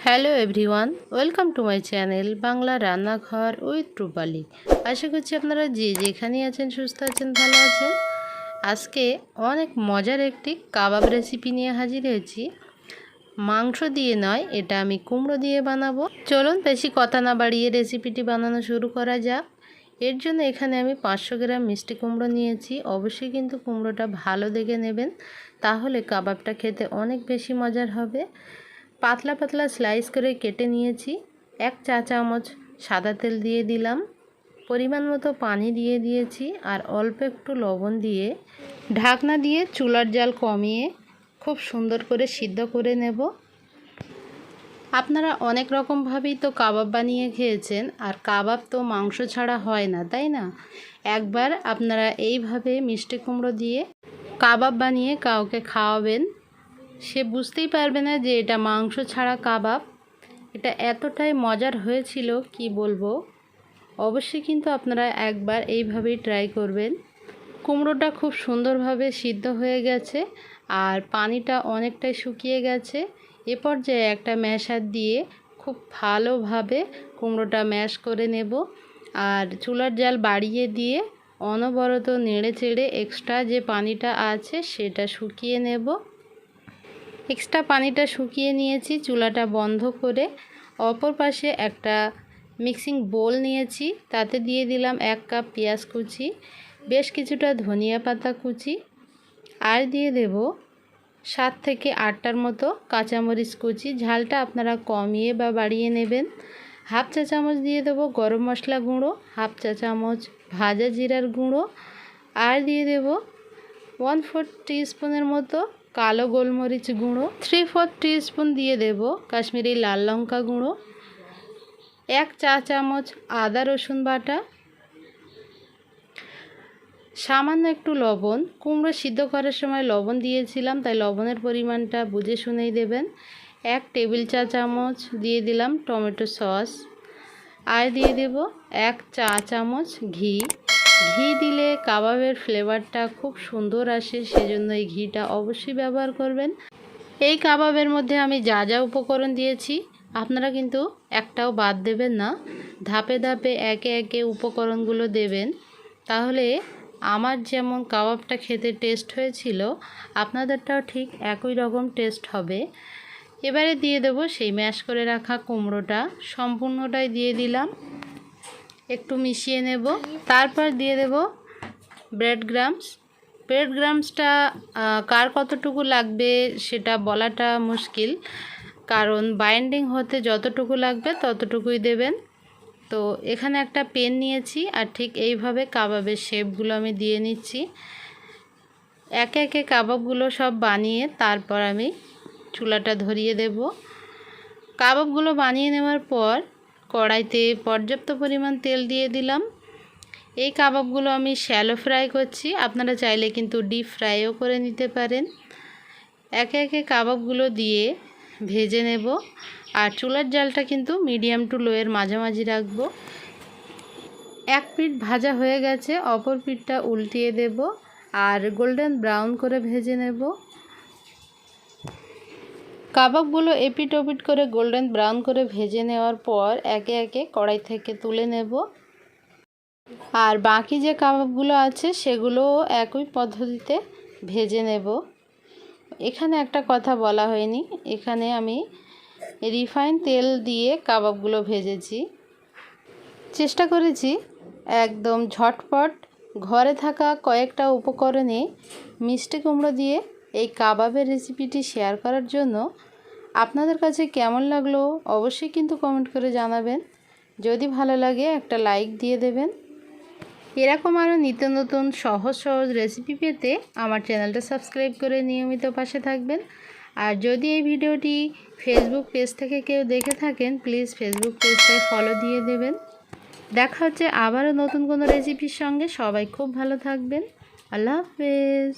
Hello everyone, welcome to my channel Bangla রান্নাঘর with রূপালি। আশা করছি আপনারা যে যেখানেই আছেন সুস্থ আছেন, ভালো আছেন। আজকে অনেক মজার একটি কাবাব রেসিপি নিয়ে হাজির হয়েছি। মাংস দিয়ে নয়, এটা আমি কুমড়ো দিয়ে বানাবো। চলুন বেশি কথা না বাড়িয়ে রেসিপিটি বানানো শুরু করা যাক। এর জন্য এখানে আমি 500 গ্রাম মিষ্টি কুমড়ো নিয়েছি। অবশ্যই কিন্তু কুমড়োটা ভালো দেখে নেবেন, তাহলে কাবাবটা খেতে অনেক বেশি মজার হবে। পাতলা পাতলা স্লাইস করে কেটে নিয়েছি। 1 চা চামচ সাদা তেল দিয়ে দিলাম, পরিমাণ মতো পানি দিয়ে দিয়েছি, আর অল্প একটু লবণ দিয়ে ঢাকনা দিয়ে চুলার জাল কমিয়ে খুব সুন্দর করে সিদ্ধ করে নেব। আপনারা অনেক রকমভাবেই তো কাবাব বানিয়ে খেয়েছেন, আর কাবাব তো মাংস ছাড়া হয় না, তাই না? একবার আপনারা এইভাবে মিষ্টি কুমড়ো দিয়ে কাবাব বানিয়ে কাউকে খাওয়াবেন, সে বুঝতেই পারবে না যে এটা মাংস ছাড়া কাবাব। এটা এতটাই মজার হয়েছিল কি বলবো। অবশ্যই কিন্তু আপনারা একবার এইভাবেই ট্রাই করবেন। কুমড়োটা খুব সুন্দরভাবে সিদ্ধ হয়ে গেছে আর পানিটা অনেকটাই শুকিয়ে গেছে। এ পর্যায়ে একটা ম্যাশার দিয়ে খুব ভালোভাবে কুমড়োটা ম্যাশ করে নেব, আর চুলার জাল বাড়িয়ে দিয়ে অনবরত নেড়ে চেড়ে এক্সট্রা যে পানিটা আছে সেটা শুকিয়ে নেব। এক্সট্রা পানিটা শুকিয়ে নিয়েছি, চুলাটা বন্ধ করে অপর পাশে একটা মিক্সিং বোল নিয়েছি। তাতে দিয়ে দিলাম 1 কাপ পেঁয়াজ কুচি, বেশ কিছুটা ধনিয়া পাতা কুচি, আর দিয়ে দেব 7 থেকে 8টার মতো কাঁচামরিচ কুচি। ঝালটা আপনারা কমিয়ে বা বাড়িয়ে নেবেন। হাফ চা চামচ দিয়ে দেব গরম মশলা গুঁড়ো, হাফ চা চামচ ভাজা জিরার গুঁড়ো, আর দিয়ে দেব 1/4 টিস্পুনের মতো কালো গোলমরিচ গুঁড়ো, 3/4 টিস্পুন দিয়ে দেব কাশ্মীরি লাল লঙ্কা গুঁড়ো, 1 চা চামচ আদা রসুন বাটা, সামান্য একটু লবণ। কুমড়ো সিদ্ধ করার সময় লবণ দিয়েছিলাম, তাই লবণের পরিমাণটা বুঝে শুনেই দেবেন। 1 টেবিল চা চামচ দিয়ে দিলাম টমেটো সস, আর দিয়ে দেব 1 চা চামচ ঘি। ঘি দিলে কাবাবের ফ্লেভারটা খুব সুন্দর আসে, সেজন্য এই ঘিটা অবশ্যই ব্যবহার করবেন। এই কাবাবের মধ্যে আমি যা যা উপকরণ দিয়েছি আপনারা কিন্তু একটাও বাদ দেবেন না। ধাপে ধাপে একে একে উপকরণগুলো দেবেন, তাহলে আমার যেমন কাবাবটা খেতে টেস্ট হয়েছিল আপনাদেরটাও ঠিক একই রকম টেস্ট হবে। এবারে দিয়ে দেব সেই ম্যাশ করে রাখা কুমড়োটা, সম্পূর্ণটাই দিয়ে দিলাম, একটু মিশিয়ে নেব। তারপর দিয়ে দেব ব্রেড গ্রামসটা কার কতটুকু লাগবে সেটা বলাটা মুশকিল, কারণ বাইন্ডিং হতে যতটুকু লাগবে ততটুকুই দেবেন। তো এখানে একটা পেন নিয়েছি, আর ঠিক এইভাবে কাবাবের শেপগুলো আমি দিয়ে নিচ্ছি। একে একে কাবাবগুলো সব বানিয়ে তারপর আমি চুলাটা ধরিয়ে দেব। কাবাবগুলো বানিয়ে নেওয়ার পর কড়াইতে পর্যাপ্ত পরিমাণ তেল দিয়ে দিলাম। এই কাবাবগুলো আমি শ্যালো ফ্রাই করছি, আপনারা চাইলে কিন্তু ডিপ ফ্রাইও করে নিতে পারেন। একে একে কাবাবগুলো দিয়ে ভেজে নেব, আর চুলার জালটা কিন্তু মিডিয়াম টু লোয়ের মাঝামাঝি রাখবো। এক পিঠ ভাজা হয়ে গেছে, অপর পিঠটা উল্টিয়ে দেব আর গোল্ডেন ব্রাউন করে ভেজে নেব। কাবাবগুলো এপিট ওপিট করে গোল্ডেন ব্রাউন করে ভেজে নেওয়ার পর একে একে কড়াই থেকে তুলে নেব, আর বাকি যে কাবাবগুলো আছে সেগুলোও একই পদ্ধতিতে ভেজে নেব। এখানে একটা কথা বলা হয়নি, এখানে আমি রিফাইন তেল দিয়ে কাবাবগুলো ভেজেছি। চেষ্টা করেছি একদম ঝটপট ঘরে থাকা কয়েকটা উপকরণে মিষ্টি কুমড়ো দিয়ে এই কাবাবের রেসিপিটি শেয়ার করার জন্য। আপনাদের কাছে কেমন লাগলো অবশ্যই কিন্তু কমেন্ট করে জানাবেন। যদি ভালো লাগে একটা লাইক দিয়ে দেবেন। এরকম আরও নিত্য নতুন সহজ রেসিপি পেতে আমার চ্যানেলটা সাবস্ক্রাইব করে নিয়মিত পাশে থাকবেন। আর যদি এই ভিডিওটি ফেসবুক পেজ থেকে কেউ দেখে থাকেন, প্লিজ ফেসবুক পেজটায় ফলো দিয়ে দেবেন। দেখা হচ্ছে আবারও নতুন কোনো রেসিপির সঙ্গে। সবাই খুব ভালো থাকবেন। আল্লাহ হাফেজ।